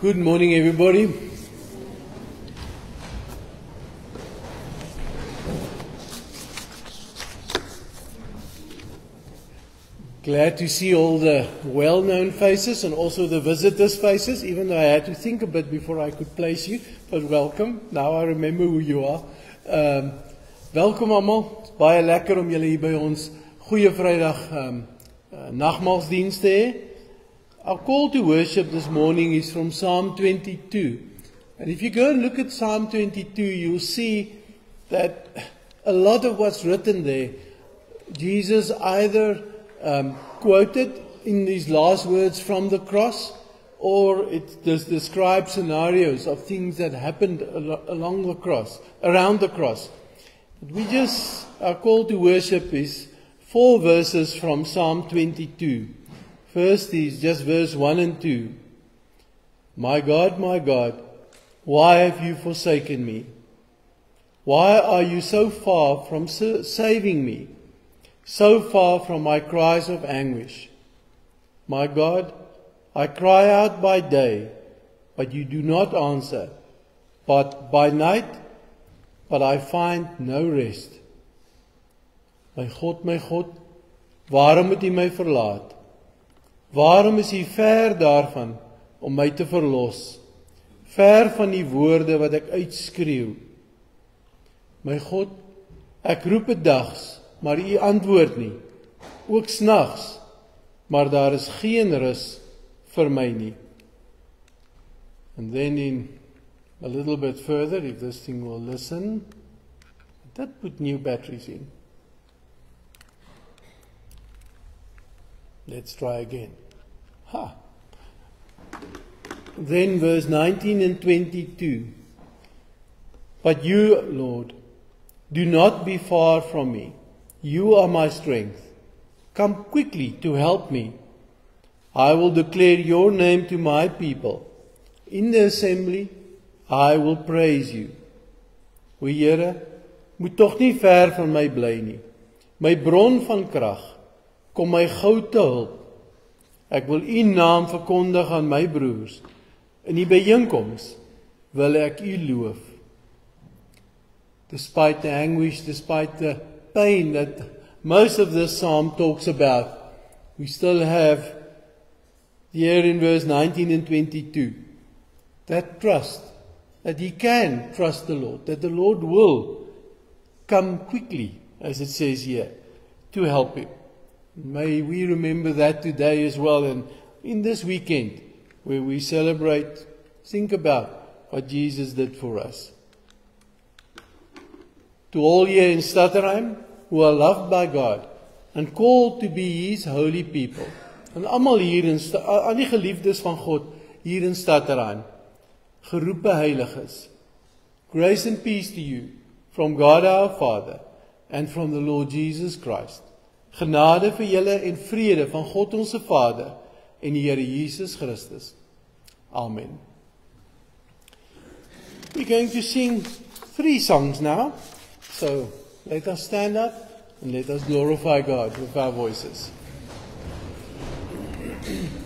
Good morning, everybody. Glad to see all the well-known faces and also the visitors' faces, even though I had to think a bit before I could place you. But welcome. Now I remember who you are. Welkom almal. Baie lekker om julle hier by ons Goeie Vrydag nagmaalsdiens te hê. Our call to worship this morning is from Psalm 22. And if you go and look at Psalm 22, you'll see that a lot of what's written there, Jesus either quoted in these last words from the cross, or it does describe scenarios of things that happened along the cross, around the cross. Our call to worship is 4 verses from Psalm 22. First is just verse 1 and 2. My God, why have you forsaken me? Why are you so far from saving me? So far from my cries of anguish. My God, I cry out by day, but you do not answer. But by night, but I find no rest. My God, waarom moet U my verlaat? Waarom is U ver daarvan om my te verlos? Ver van die woorde wat ek uitskreeu. My God, ek roep 'n dags, maar U antwoord nie. Ook snags, maar daar is geen rus vir my nie. And then in a little bit further, if this thing will listen, that put new batteries in. Let's try again. Then verse 19 and 22. But you, Lord, do not be far from me. You are my strength. Come quickly to help me. I will declare your name to my people. In the assembly, I will praise you. O Here, moet tog nie ver van my bly nie. My bron van krag, kom my gou te hulp. Ek wil U naam verkondig aan my broers. In die byeenkoms wil ek U loof. Despite the anguish, despite the pain that most of this psalm talks about, we still have here in verse 19 and 22 that trust, that he can trust the Lord, that the Lord will come quickly, as it says here, to help him. May we remember that today as well, and in this weekend where we celebrate, think about what Jesus did for us. To all here in Stutterheim who are loved by God and called to be His holy people, en almal hier aan die geliefdes van God hier in Stutterheim, geroepe heiliges, grace and peace to you from God our Father and from the Lord Jesus Christ. Genade vir julle en vrede van God ons Vader en die Here Jesus Christus. Amen. We're going to sing 3 songs now. So let us stand up and let us glorify God with our voices. Amen.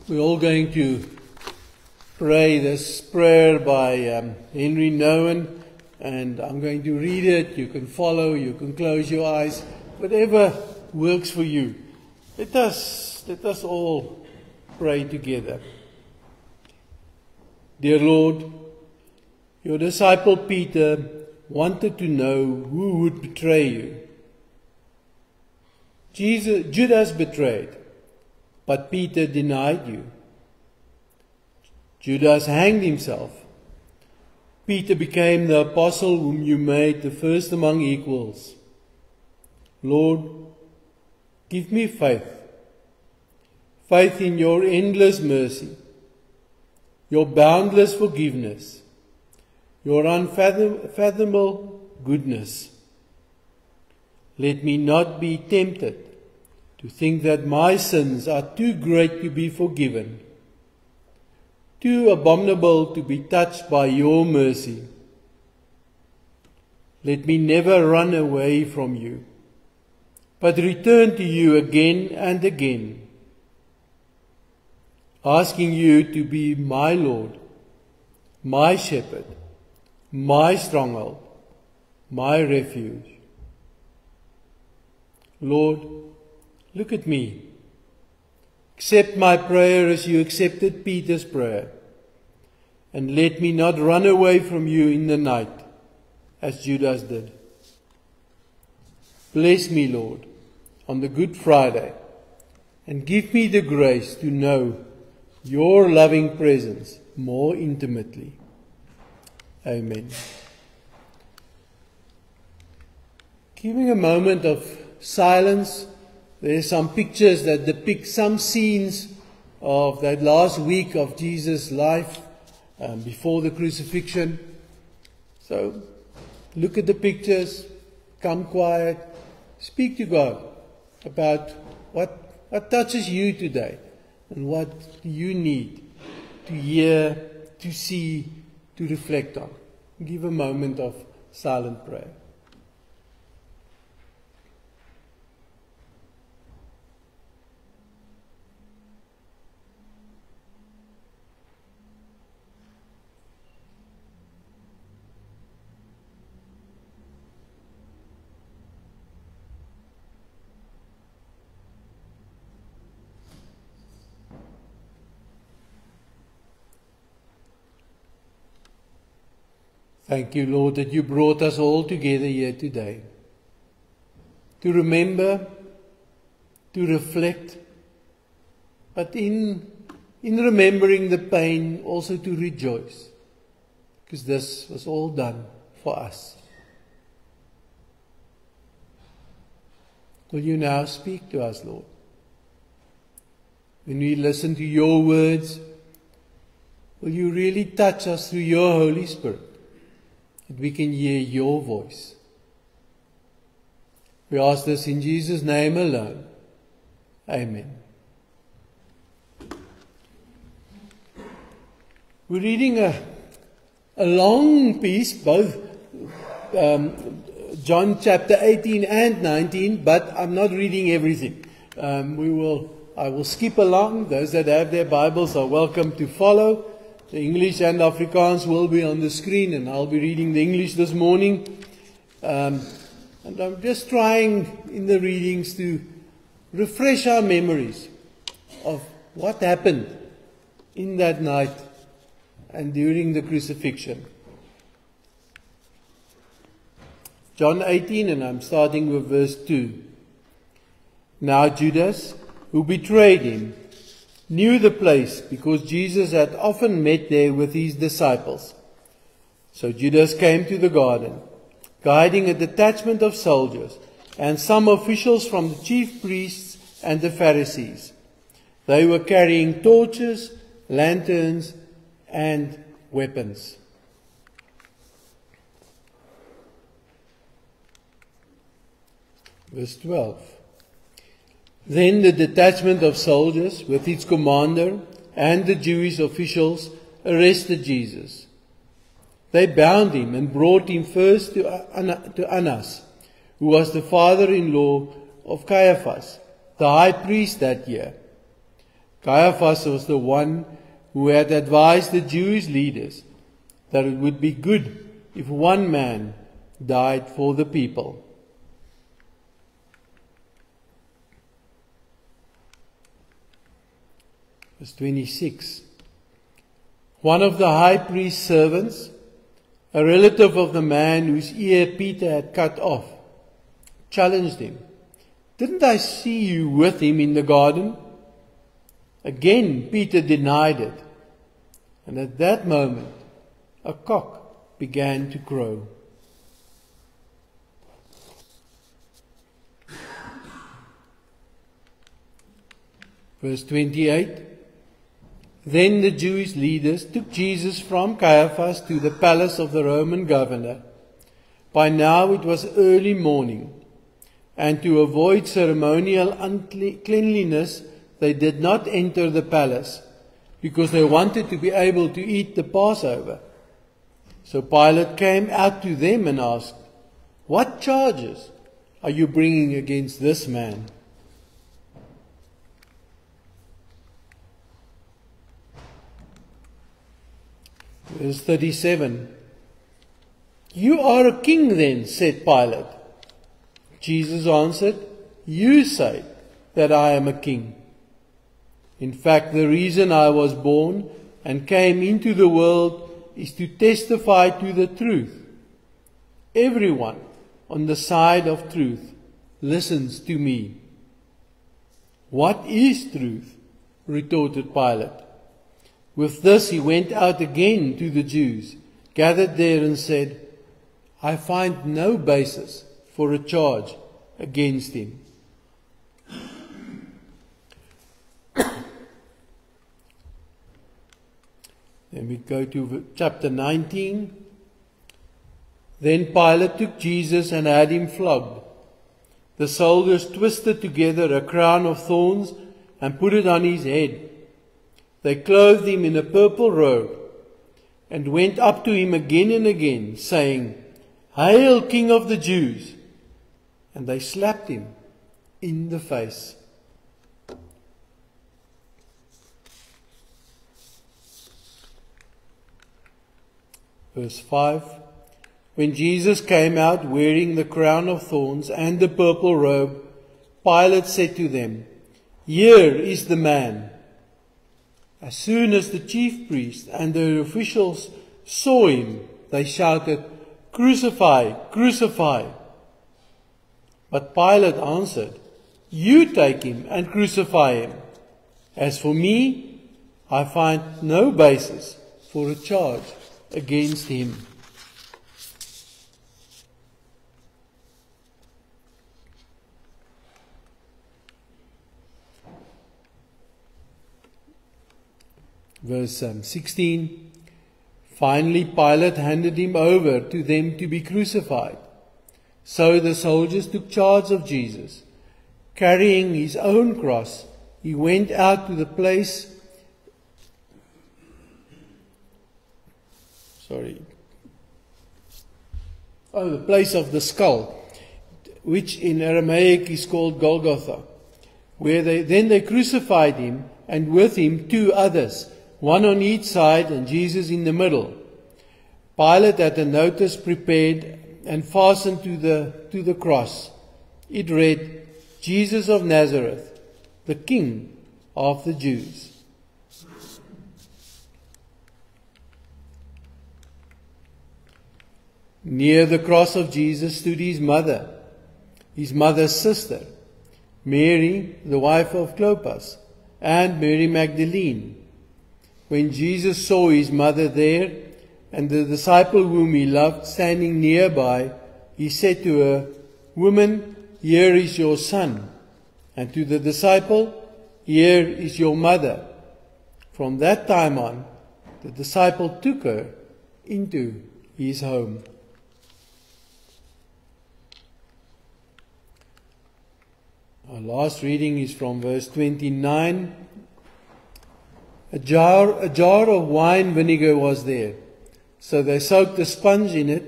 We're all going to pray this prayer by Henry Nouwen, and I'm going to read it. You can follow, you can close your eyes, whatever works for you. Let us all pray together. Dear Lord, your disciple Peter wanted to know who would betray you. Judas betrayed, but Peter denied you. Judas hanged himself. Peter became the apostle whom you made the first among equals. Lord, give me faith. Faith in your endless mercy, your boundless forgiveness, your unfathomable goodness. Let me not be tempted to think that my sins are too great to be forgiven, too abominable to be touched by your mercy. Let me never run away from you, but return to you again and again, asking you to be my Lord, my shepherd, my stronghold, my refuge. Lord, look at me. Accept my prayer as you accepted Peter's prayer, and let me not run away from you in the night, as Judas did. Bless me, Lord, on the Good Friday, and give me the grace to know your loving presence more intimately. Amen. Giving a moment of silence. There are some pictures that depict some scenes of that last week of Jesus' life before the crucifixion. So look at the pictures, come quiet, speak to God about what touches you today and what you need to hear, to see, to reflect on. Give a moment of silent prayer. Thank you, Lord, that you brought us all together here today to remember, to reflect, but in remembering the pain, also to rejoice, because this was all done for us. Will you now speak to us, Lord? When we listen to your words, will you really touch us through your Holy Spirit, that we can hear your voice? We ask this in Jesus' name alone. Amen. We're reading a long piece, both John chapter 18 and 19, but I'm not reading everything. I will skip along. Those that have their Bibles are welcome to follow. The English and Afrikaans will be on the screen, and I'll be reading the English this morning. And I'm just trying in the readings to refresh our memories of what happened in that night and during the crucifixion. John 18, and I'm starting with verse 2. Now Judas, who betrayed him, knew the place because Jesus had often met there with his disciples. So Judas came to the garden, guiding a detachment of soldiers and some officials from the chief priests and the Pharisees. They were carrying torches, lanterns, and weapons. Verse 12. Then the detachment of soldiers, with its commander and the Jewish officials, arrested Jesus. They bound him and brought him first to Annas, who was the father-in-law of Caiaphas, the high priest that year. Caiaphas was the one who had advised the Jewish leaders that it would be good if one man died for the people. Verse 26. One of the high priest's servants, a relative of the man whose ear Peter had cut off, challenged him. Didn't I see you with him in the garden? Again, Peter denied it. And at that moment, a cock began to crow. Verse 28. Then the Jewish leaders took Jesus from Caiaphas to the palace of the Roman governor. By now it was early morning, and to avoid ceremonial uncleanliness, they did not enter the palace, because they wanted to be able to eat the Passover. So Pilate came out to them and asked, "What charges are you bringing against this man?" Verse 37. "You are a king then," said Pilate. Jesus answered, "You say that I am a king. In fact, the reason I was born and came into the world is to testify to the truth. Everyone on the side of truth listens to me." "What is truth?" retorted Pilate. With this he went out again to the Jews, gathered there, and said, "I find no basis for a charge against him." Then we go to chapter 19. Then Pilate took Jesus and had him flogged. The soldiers twisted together a crown of thorns and put it on his head. They clothed him in a purple robe and went up to him again and again, saying, "Hail, King of the Jews!" And they slapped him in the face. Verse 5. When Jesus came out wearing the crown of thorns and the purple robe, Pilate said to them, "Here is the man." As soon as the chief priests and the officials saw him, they shouted, "Crucify, crucify!" But Pilate answered, "You take him and crucify him. As for me, I find no basis for a charge against him." Verse 16. Finally Pilate handed him over to them to be crucified. So the soldiers took charge of Jesus. Carrying his own cross, he went out to the place the place of the skull, which in Aramaic is called Golgotha, where they crucified him, and with him 2 others, one on each side and Jesus in the middle. Pilate had a notice prepared and fastened to the cross. It read, "Jesus of Nazareth, the King of the Jews." Near the cross of Jesus stood his mother's sister, Mary, the wife of Clopas, and Mary Magdalene. When Jesus saw his mother there and the disciple whom he loved standing nearby, he said to her, "Woman, here is your son." And to the disciple, "Here is your mother." From that time on, the disciple took her into his home. Our last reading is from verse 29. A jar of wine vinegar was there. So they soaked a sponge in it,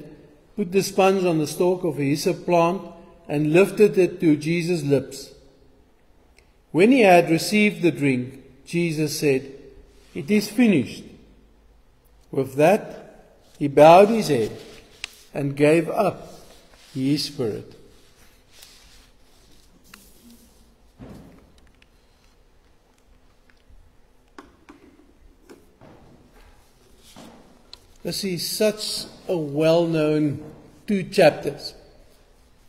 put the sponge on the stalk of a hyssop plant, and lifted it to Jesus' lips. When he had received the drink, Jesus said, "It is finished." With that, he bowed his head and gave up his spirit. This is such a well-known 2 chapters.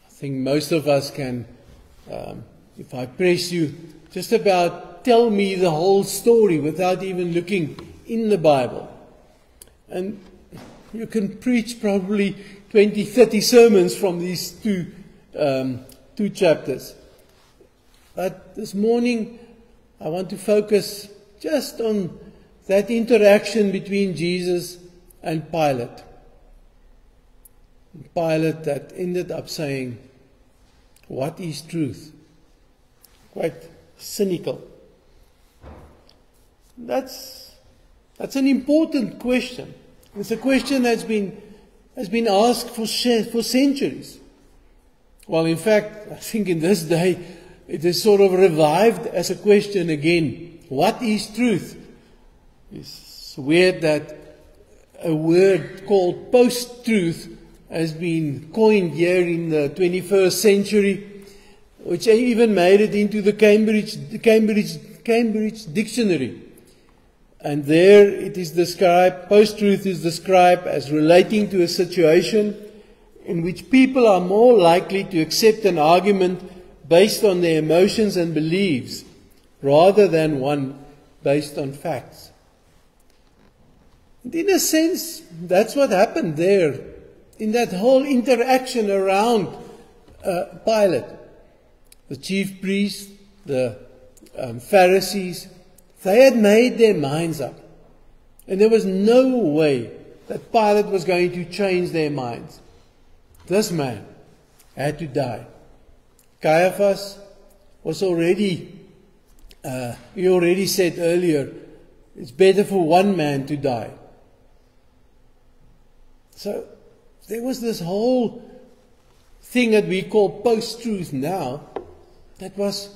I think most of us can, if I press you, just about tell me the whole story without even looking in the Bible. And you can preach probably 20, 30 sermons from these two chapters. But this morning, I want to focus just on that interaction between Jesus and Pilate. Pilate that ended up saying, "What is truth?" Quite cynical. That's an important question. It's a question that's been asked for centuries. Well, in fact, I think in this day, it is sort of revived as a question again. What is truth? It's weird that a word called post-truth has been coined here in the 21st century, which even made it into the Cambridge Dictionary. And there it is described, post-truth is described as relating to a situation in which people are more likely to accept an argument based on their emotions and beliefs, rather than one based on facts. And in a sense, that's what happened there, in that whole interaction around Pilate. The chief priests, the Pharisees, they had made their minds up. And there was no way that Pilate was going to change their minds. This man had to die. Caiaphas was already, he already said earlier, it's better for one man to die. So there was this whole thing that we call post-truth now that was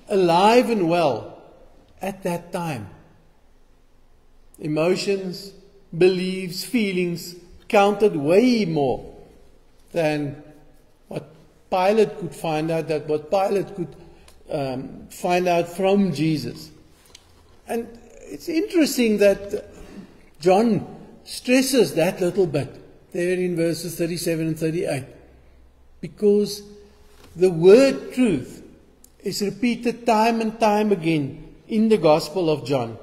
alive and well at that time. Emotions, beliefs, feelings counted way more than what Pilate could find out, that what Pilate could find out from Jesus. And it's interesting that John stresses that little bit there in verses 37 and 38. Because the word truth is repeated time and time again in the Gospel of John.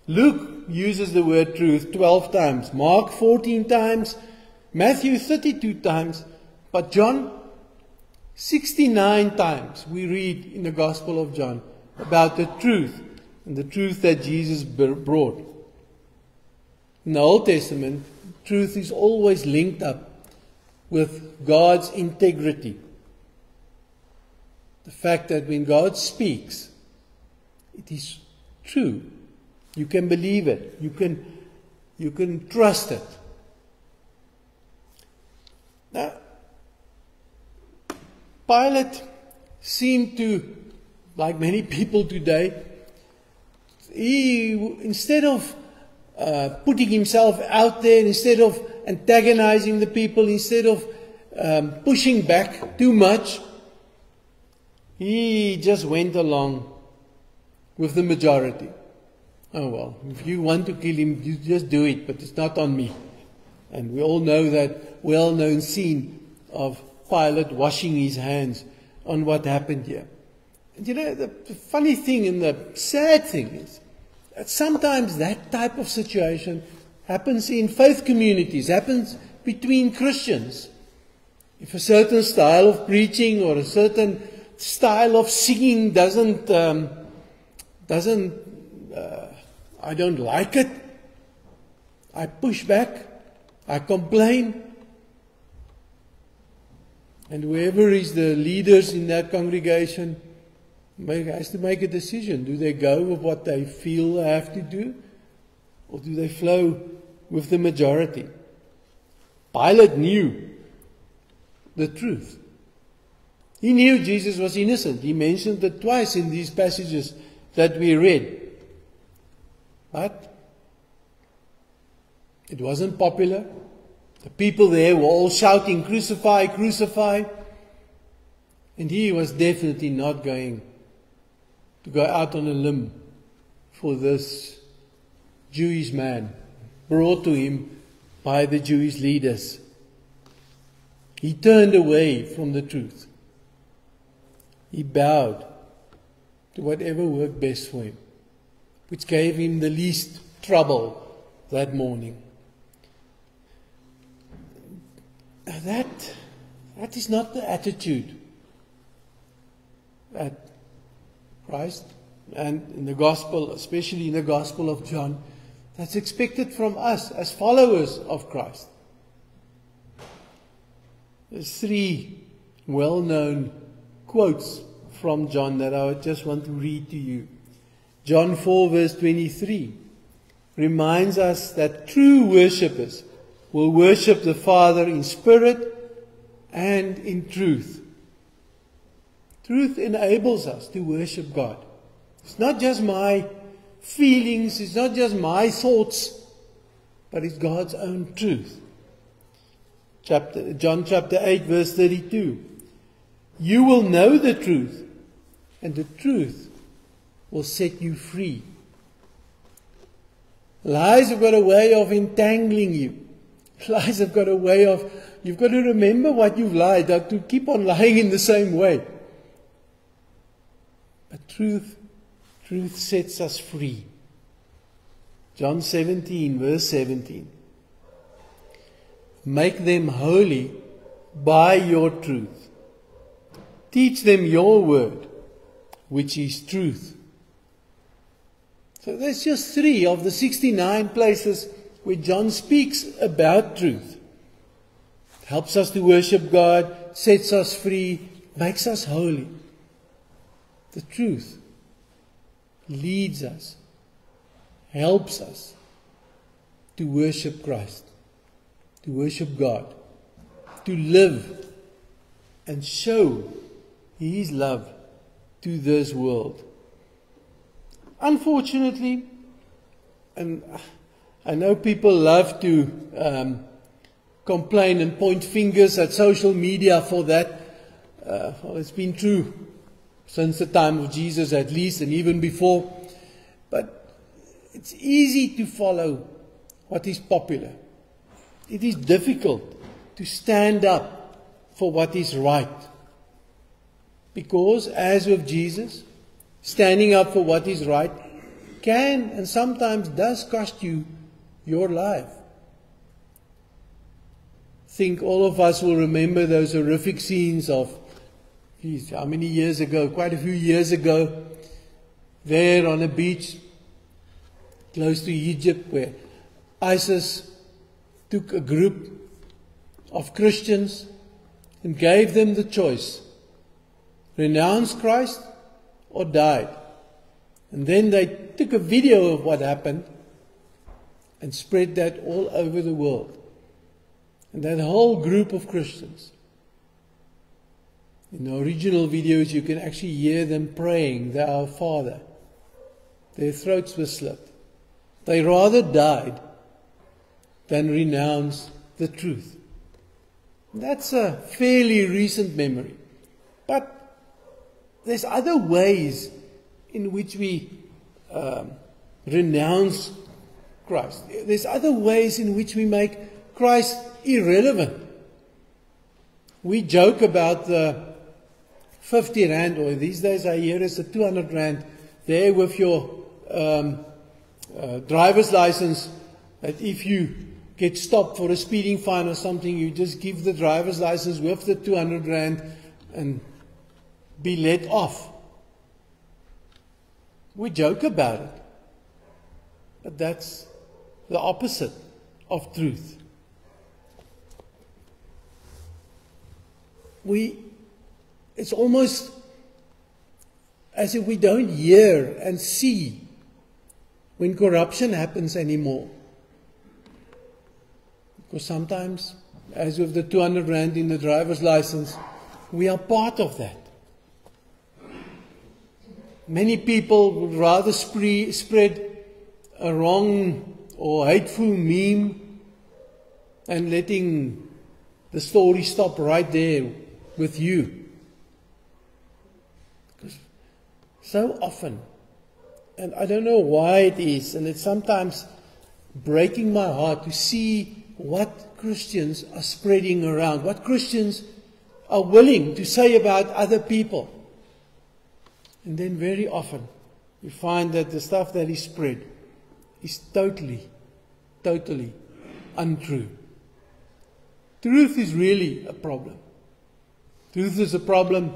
Luke uses the word truth 12 times, Mark 14 times, Matthew 32 times, but John 69 times we read in the Gospel of John about the truth and the truth that Jesus brought. In the Old Testament, truth is always linked up with God's integrity. The fact that when God speaks, it is true. You can believe it. You can trust it. Now, Pilate seemed to, like many people today, he, instead of putting himself out there, instead of antagonizing the people, instead of pushing back too much, he just went along with the majority. Oh well, if you want to kill him, you just do it, but it's not on me. And we all know that well-known scene of Pilate washing his hands on what happened here. And you know, the funny thing and the sad thing is that sometimes that type of situation happens in faith communities, happens between Christians. If a certain style of preaching or a certain style of singing doesn't I don't like it, I push back, I complain, and whoever is the leaders in that congregation has to make a decision. Do they go with what they feel they have to do, or do they flow with the majority? Pilate knew the truth. He knew Jesus was innocent. He mentioned it twice in these passages that we read. But it wasn't popular. The people there were all shouting, "Crucify, crucify." And he was definitely not going to go out on a limb for this Jewish man brought to him by the Jewish leaders. He turned away from the truth. He bowed to whatever worked best for him, which gave him the least trouble that morning. That is not the attitude that Christ, and in the gospel, especially in the Gospel of John, that's expected from us as followers of Christ. There's 3 well-known quotes from John that I just want to read to you. John 4 verse 23 reminds us that true worshippers will worship the Father in spirit and in truth. Truth enables us to worship God. It's not just my feelings, it's not just my thoughts, but it's God's own truth. John chapter 8 verse 32. You will know the truth, and the truth will set you free. Lies have got a way of entangling you. Lies have got a way of, you've got to remember what you've lied, not to keep on lying in the same way. But truth sets us free. John 17 verse 17. Make them holy by your truth. Teach them your word, which is truth. So there's just 3 of the 69 places where John speaks about truth. It helps us to worship God, sets us free, makes us holy. The truth leads us, helps us to worship Christ, to worship God, to live and show His love to this world. Unfortunately, and I know people love to complain and point fingers at social media for that. Well, it's been true since the time of Jesus at least, and even before. But it's easy to follow what is popular. It is difficult to stand up for what is right. Because, as with Jesus, standing up for what is right can and sometimes does cost you your life. I think all of us will remember those horrific scenes of, how many years ago? Quite a few years ago, there on a beach close to Egypt, where ISIS took a group of Christians and gave them the choice: renounce Christ or die. And then they took a video of what happened and spread that all over the world. And that whole group of Christians, in the original videos you can actually hear them praying, "The Our Father." Their throats were slit. They rather died than renounce the truth. That's a fairly recent memory. But there's other ways in which we renounce Christ. There's other ways in which we make Christ irrelevant. We joke about the 50 rand, or these days I hear it's the 200 rand, there with your driver's license, that if you get stopped for a speeding fine or something, you just give the driver's license with the 200 rand and be let off. We joke about it, but that's the opposite of truth. It's almost as if we don't hear and see when corruption happens anymore. Because sometimes, as with the 200 rand in the driver's license, we are part of that. Many people would rather spread a wrong or hateful meme and letting the story stop right there with you. Because so often, and I don't know why it is, and it's sometimes breaking my heart to see what Christians are spreading around, what Christians are willing to say about other people. And then very often you find that the stuff that is spread is totally untrue. Truth is really a problem. Truth is a problem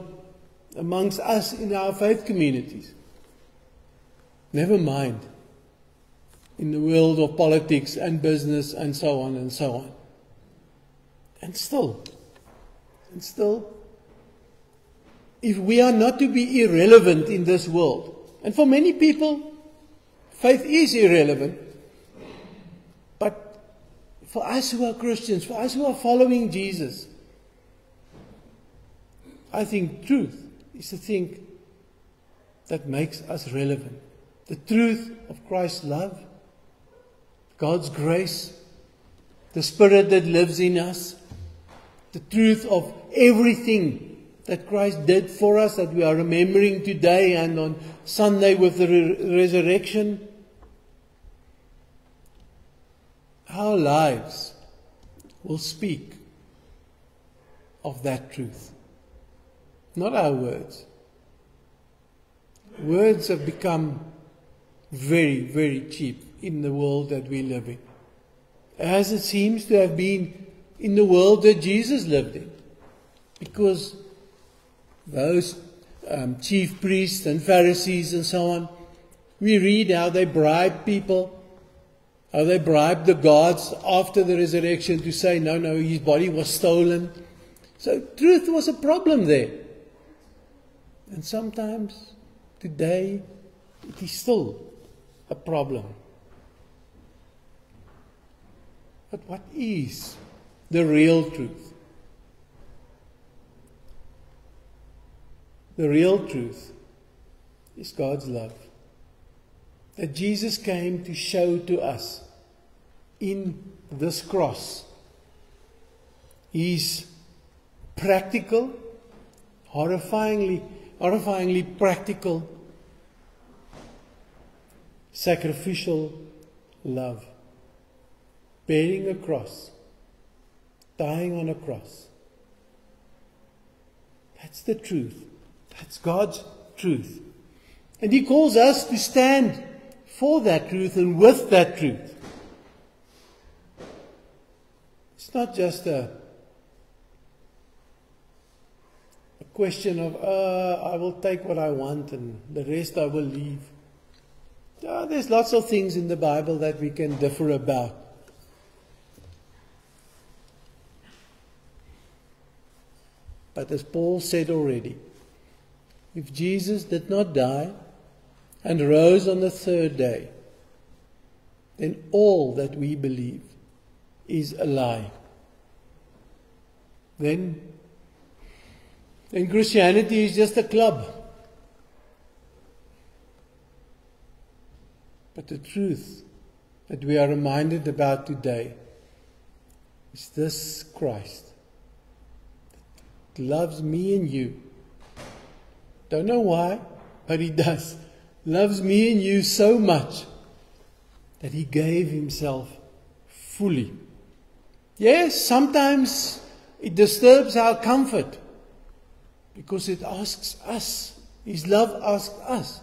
amongst us in our faith communities. Never mind in the world of politics and business and so on and so on. And still, if we are not to be irrelevant in this world, and for many people, faith is irrelevant, but for us who are Christians, for us who are following Jesus, I think truth is the thing that makes us relevant. The truth of Christ's love, God's grace, the Spirit that lives in us, the truth of everything that Christ did for us, that we are remembering today and on Sunday with the resurrection. Our lives will speak of that truth, not our words. Words have become very cheap in the world that we live in, as it seems to have been in the world that Jesus lived in, because those chief priests and Pharisees and so on, we read how they bribed people, how they bribed the gods after the resurrection to say, no, his body was stolen. So truth was a problem there. And sometimes, today, it is still a problem. But what is the real truth? The real truth is God's love, that Jesus came to show to us in this cross. He's practical, horrifyingly practical, sacrificial love, bearing a cross, dying on a cross. That's the truth. That's God's truth. And He calls us to stand for that truth and with that truth. It's not just a question of, I will take what I want and the rest I will leave. There's lots of things in the Bible that we can differ about. But as Paul said already, if Jesus did not die and rose on the third day, then all that we believe is a lie. Then Christianity is just a club. But the truth that we are reminded about today is this Christ that loves me and you. Don't know why, but He does. Loves me and you so much that He gave Himself fully. Yes, sometimes it disturbs our comfort because it asks us, His love asks us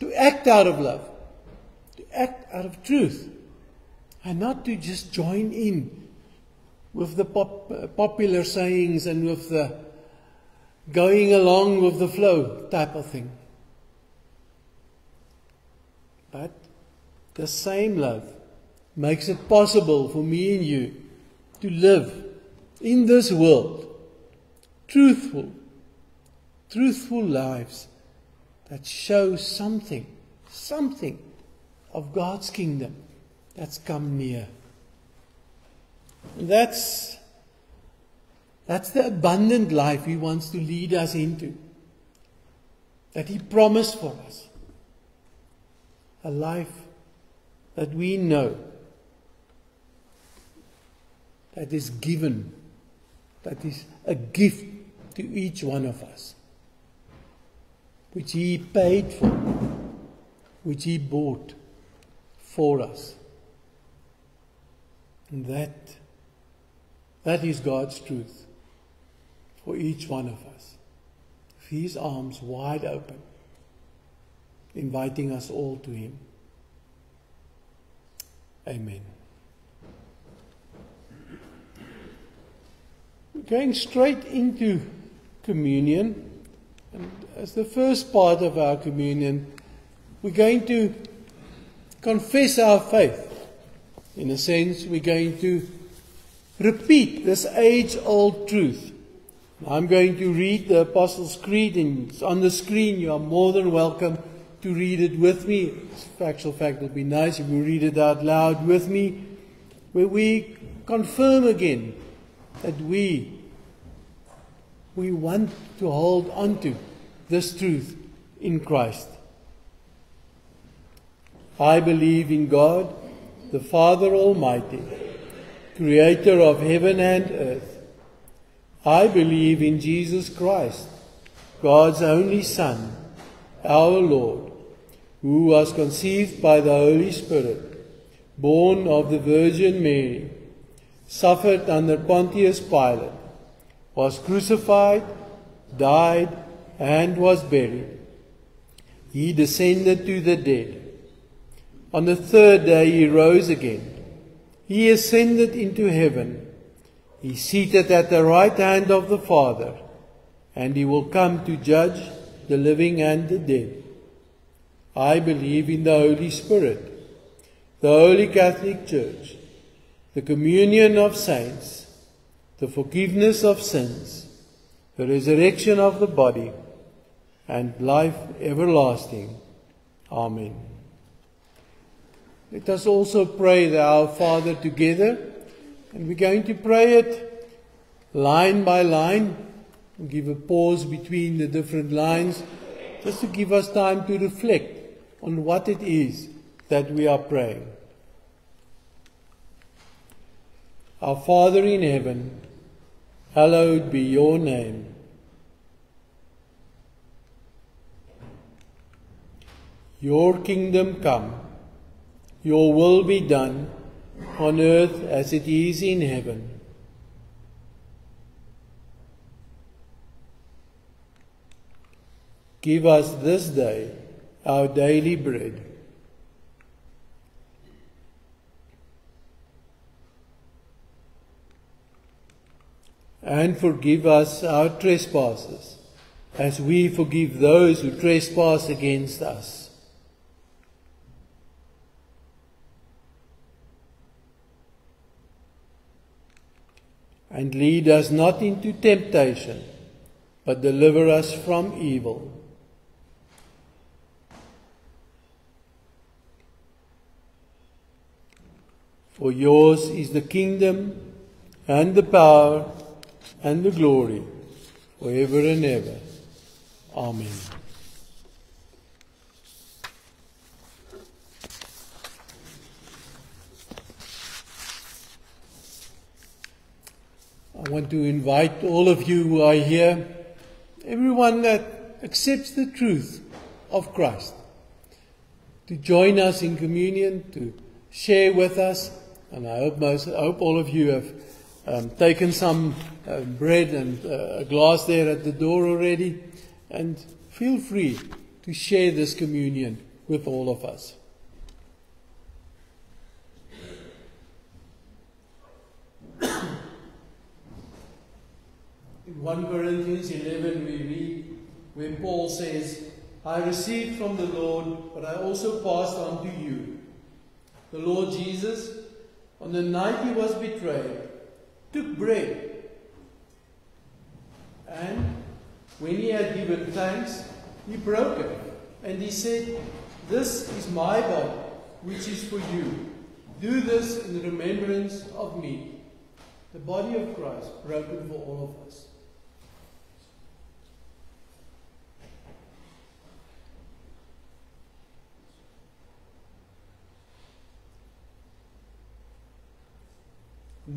to act out of love, to act out of truth, and not to just join in with the popular sayings and with the going along with the flow type of thing. But the same love makes it possible for me and you to live in this world truthful lives that show something of God's kingdom that's come near. And that's the abundant life He wants to lead us into, that He promised for us. A life that we know that is given, that is a gift to each one of us, which He paid for, which He bought for us. And that is God's truth for each one of us. With His arms wide open, inviting us all to Him. Amen. We're going straight into communion. And as the first part of our communion, we're going to confess our faith. In a sense, we're going to repeat this age-old truth. I'm going to read the Apostles' Creed, and it's on the screen. You are more than welcome to read it with me. Actual fact, it would be nice if you read it out loud with me, where we confirm again that we want to hold on to this truth in Christ. I believe in God, the Father Almighty, creator of heaven and earth. I believe in Jesus Christ, God's only Son, our Lord, who was conceived by the Holy Spirit, born of the Virgin Mary, suffered under Pontius Pilate, was crucified, died, and was buried. He descended to the dead. On the third day He rose again. He ascended into heaven. He is seated at the right hand of the Father, and He will come to judge the living and the dead. I believe in the Holy Spirit, the Holy Catholic Church, the communion of saints, the forgiveness of sins, the resurrection of the body, and life everlasting. Amen. Let us also pray the Our Father together, and we're going to pray it line by line. We'll give a pause between the different lines, just to give us time to reflect on what it is that we are praying. Our Father in heaven, hallowed be your name. Your kingdom come. Your will be done on earth as it is in heaven. Give us this day our daily bread. And forgive us our trespasses, as we forgive those who trespass against us. And lead us not into temptation, but deliver us from evil. For yours is the kingdom, and the power, and the glory, forever and ever. Amen. I want to invite all of you who are here, everyone that accepts the truth of Christ, to join us in communion, to share with us. And I hope all of you have taken some bread and a glass there at the door already. And feel free to share this communion with all of us. In 1 Corinthians 11 we read where Paul says, I received from the Lord what I also passed on to you. The Lord Jesus, on the night He was betrayed, took bread, and when He had given thanks, He broke it, and He said, this is my body, which is for you. Do this in remembrance of me. The body of Christ broken for all of us.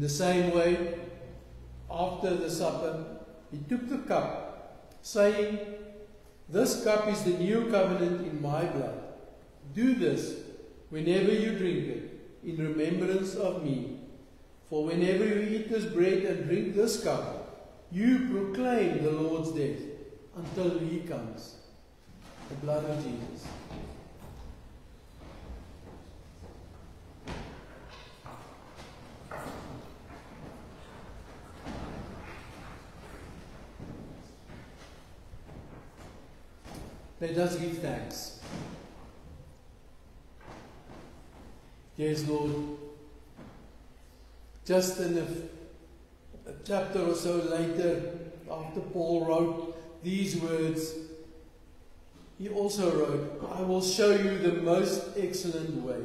the same way, after the supper, he took the cup, saying, "This cup is the new covenant in my blood. Do this whenever you drink it, in remembrance of me. For whenever you eat this bread and drink this cup, you proclaim the Lord's death until he comes." The blood of Jesus. Let us give thanks. Yes, Lord. Just in a chapter or so later, after Paul wrote these words, he also wrote, "I will show you the most excellent way.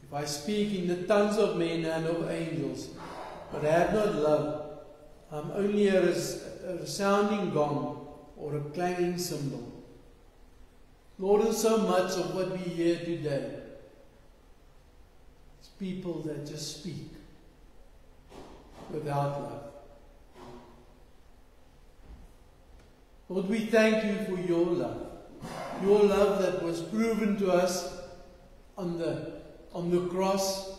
If I speak in the tongues of men and of angels, but I have not love, I'm only a resounding gong or a clanging cymbal." Lord, and so much of what we hear today is people that just speak without love. Lord, we thank you for your love that was proven to us on the cross,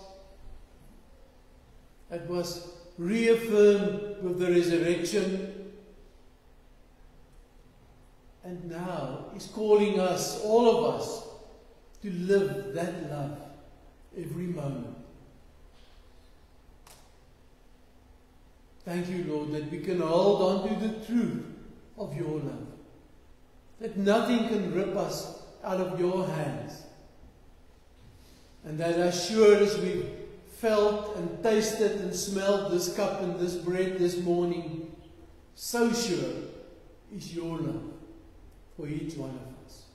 that was reaffirmed with the resurrection, and now is calling us, all of us, to live that love every moment. Thank you, Lord, that we can hold on to the truth of your love, that nothing can rip us out of your hands, and that as sure as we've felt and tasted and smelled this cup and this bread this morning, so sure is your love for each one of us.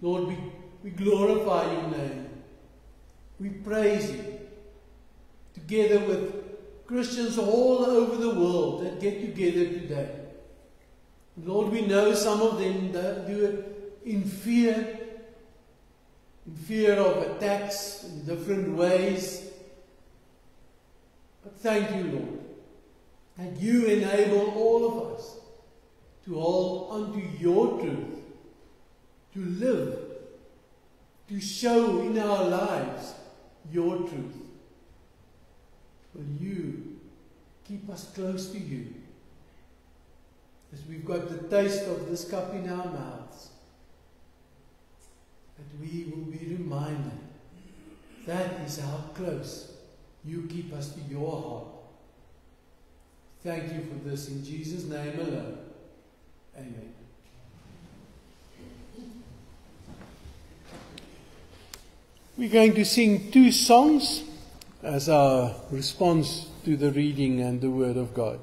Lord, we glorify your name. We praise you, together with Christians all over the world that get together today. Lord, we know some of them do it in fear of attacks in different ways. But thank you, Lord, that you enable all of us to hold onto your truth, to live, to show in our lives your truth. Will you keep us close to you as we've got the taste of this cup in our mouths, that we will be reminded that is how close you keep us to your heart. Thank you for this in Jesus' name alone. Amen. We're going to sing 2 songs as our response to the reading and the Word of God.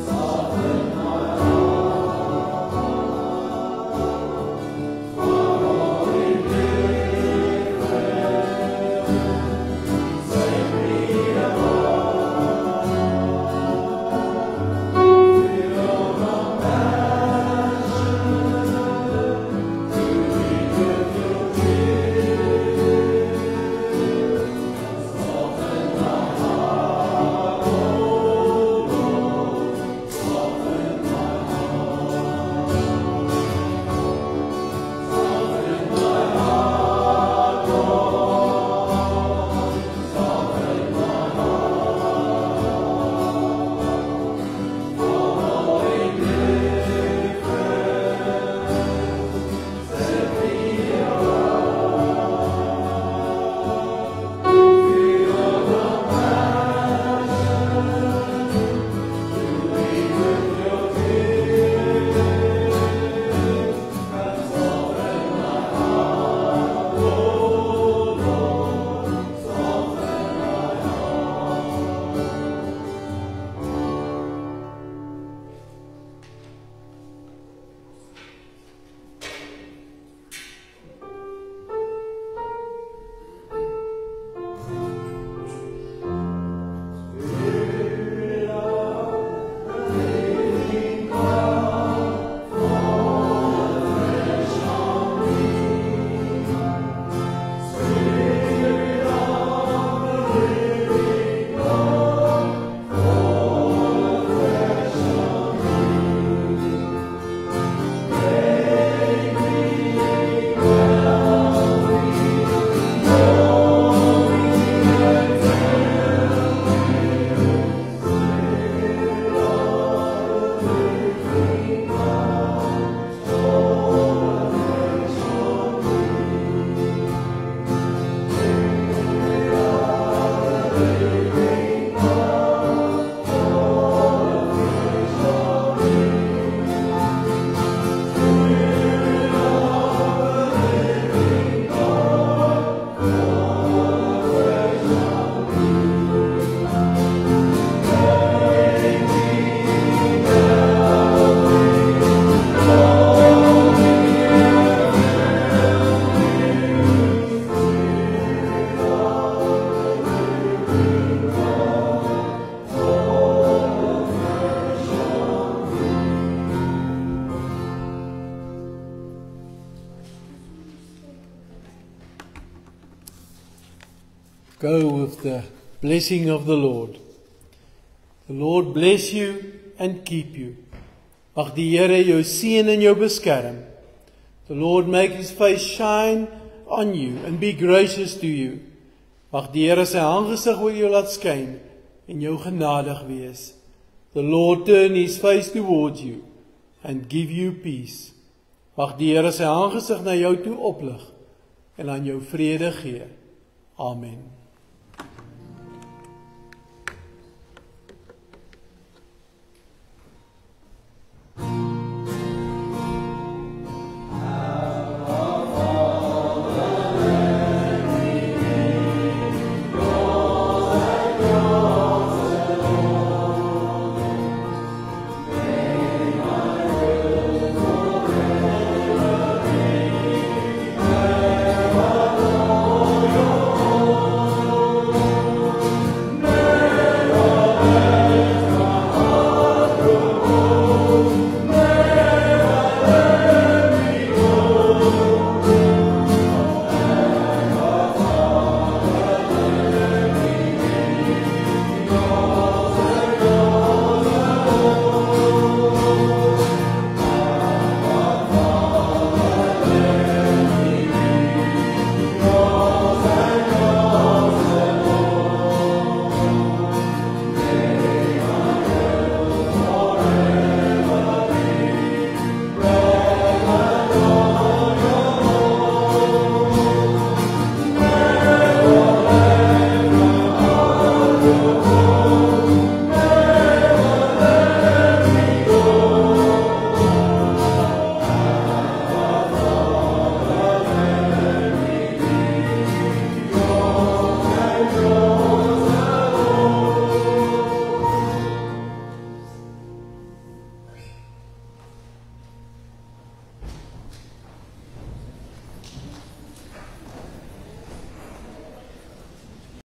Sovereign go with the blessing of the Lord. The Lord bless you and keep you. Mag die Here jou seën en jou beskerm. The Lord make his face shine on you and be gracious to you. Mag die Here sy aangesig oor jou laat skyn en jou genadig wees. The Lord turn his face towards you and give you peace. Mag die Here sy aangesig na jou toe oplig en aan jou vrede gee. Amen.